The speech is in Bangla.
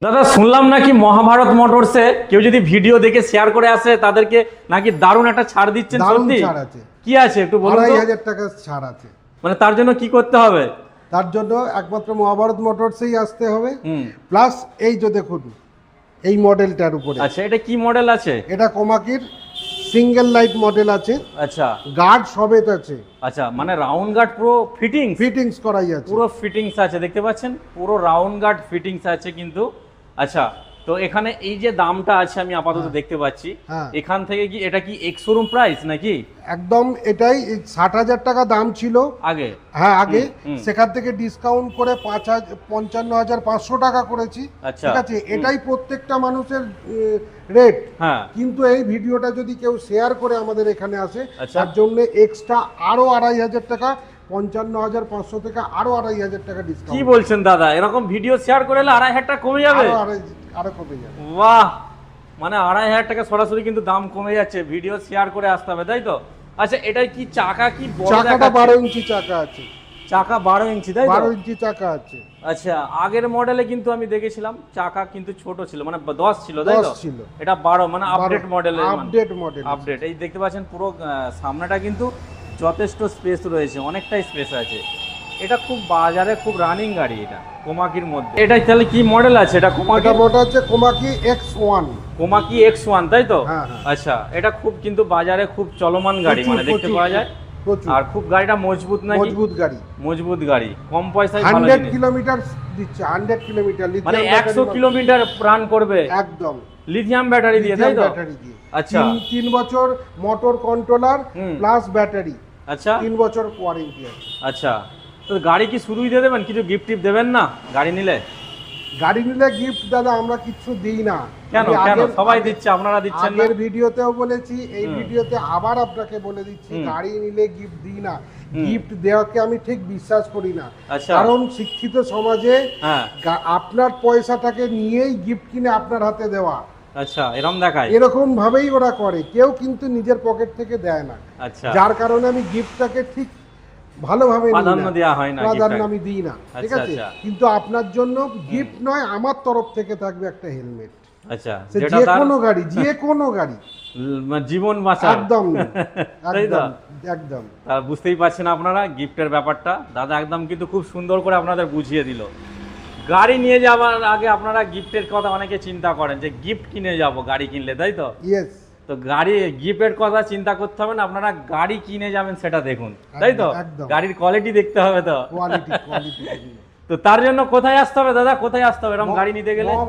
দাদা শুনলাম নাকি মহাভারত মোটরসে কেউ যদি ভিডিও দেখে শেয়ার করে আসে তাদেরকে নাকি দারুণ একটা ছাড় দিচ্ছেন। সত্যি ছাড় আছে। কি আছে একটু বলুন তো। 2500 টাকা ছাড় আছে। মানে তার জন্য কি করতে হবে? তার জন্য একমাত্র মহাভারত মোটরসেই আসতে হবে। প্লাস এই যে দেখুন এই মডেলটার উপরে। আচ্ছা এটা কি মডেল আছে? এটা কোমাকির সিঙ্গেল লাইট মডেল আছে। আচ্ছা গার্ড সবেত আছে। আচ্ছা মানে রাউন্ড গার্ড পুরো ফিটিংস করাই আছে। পুরো ফিটিংস আছে, দেখতে পাচ্ছেন পুরো রাউন্ড গার্ড ফিটিংস আছে কিন্তু। আচ্ছা তো এখানে এই যে দামটা আছে আমি আপাতত দেখতে পাচ্ছি, এখান থেকে কি এটা কি এক্স শোরুম প্রাইস নাকি? একদম এটাই 60,000 টাকা দাম ছিল আগে। হ্যাঁ আগে, সেখান থেকে ডিসকাউন্ট করে 55,500 টাকা করেছি। ঠিক আছে, এটাই প্রত্যেকটা মানুষের রেট। হ্যাঁ কিন্তু এই ভিডিওটা যদি কেউ শেয়ার করে আমাদের এখানে আসে তার জন্য এক্সট্রা আরো 2,500 টাকা, 55,500 থেকে আরো 2,500 টাকা ডিসকাউন্ট। কি বলছেন দাদা, এরকম ভিডিও শেয়ার করে 2,500 টাকা কমে যাবে? আরো কমে যাবে। বাহ, মানে 2,500 টাকা সরাসরি কিন্তু দাম কমে যাচ্ছে, ভিডিও শেয়ার করে আসতে হবে তাই তো? আচ্ছা এটাই কি চাকা কি বড়? চাকাটা 12 ইঞ্চি চাকা আছে। চাকা 12 ইঞ্চি তাই তো? 12 ইঞ্চি চাকা আছে। আচ্ছা আগের মডেলে কিন্তু আমি দেখেছিলাম চাকা কিন্তু ছোট ছিল, মানে 10 ছিল তাই তো? 10 ছিল। এটা 12 মানে আপডেট মডেলের। Model update. এই দেখতে পাচ্ছেন পুরো সামনেটা কিন্তু যথেষ্ট স্পেস রয়েছে, অনেকটাই স্পেস আছে। এটা খুব বাজারে খুব রানিং গাড়ি এটা কোমাকির মধ্যে। এটা তাহলে কি মডেল আছে? এটা কোমাকি মডেল আছে কোমাকি X1। কোমাকি X1 তাই তো? হ্যাঁ। আচ্ছা এটা খুব কিন্তু বাজারে খুব চলমান গাড়ি, মানে দেখতে পাওয়া যায়। আর খুব গাড়িটা মজবুত নাকি? মজবুত গাড়ি, কম পয়সায় ভালো জিনিস। 100 কিলোমিটার দিচ্ছে, 100 কিলোমিটার, মানে 100 কিলোমিটার রান করবে একদম লিথিয়াম ব্যাটারি দিয়ে তাই তো? আচ্ছা 3 বছর মোটর কন্ট্রোলার প্লাস ব্যাটারি। আচ্ছা 3 বছর ওয়ারেন্টি আছে। আচ্ছা তো গাড়ি কি শুরুই দিয়ে দেবেন? কিছু গিফট টিপ দেবেন না গাড়ি নিলে? গাড়ি নিলে গিফট দাদা আমরা কিছু দিই না। কেন কেন সবাই দিচ্ছে, আপনারা দিচ্ছেন না? আগের ভিডিওতেও বলেছি, এই ভিডিওতে আবার আপনাকে বলে দিচ্ছি, গাড়ি নিলে গিফট দিই না। গিফট দেওয়াকে আমি ঠিক বিশ্বাস করি না। কারণ শিক্ষিত সমাজে আপনার পয়সাটাকে নিয়েই গিফট কিনে আপনার হাতে দেওয়া। আচ্ছা এরকম দেখায়, এরকম ভাবেই ওরা করে, কেউ কিন্তু নিজের পকেট থেকে দেয় না। আচ্ছা যার যার কারণে আমি গিফটটাকে ঠিক ভালোভাবে প্রাধান্য দেওয়া হয় না, প্রাধান্য আমি দিই না। ঠিক আছে, কিন্তু আপনার জন্য গিফট নয়, আমার তরফ থেকে থাকবে একটা হেলমেট। আচ্ছা যে কোনো গাড়ি, যে কোনো গাড়ি, জীবন বাঁচার। একদম একদম একদম। বুঝতেই পারছেন আপনারা গিফটের ব্যাপারটা দাদা একদম কিন্তু খুব সুন্দর করে আপনাদের বুঝিয়ে দিল। গাড়ি নিয়ে যাওয়ার আগে আপনারা গিফটের কথা অনেকে চিন্তা করেন যে গিফট কিনে যাব গাড়ি কিনলে, তাই তো? ইয়েস। তো গাড়ি গিফটের কথা চিন্তা করতে হবে না, আপনারা গাড়ি কিনে যাবেন সেটা দেখুন, তাই তো? গাড়ির কোয়ালিটি দেখতে হবে তো। কোয়ালিটি। তো তার জন্য কোথায় আসতে হবে দাদা, কোথায় আসতে হবে এরকম গাড়ি নিতে গেলে?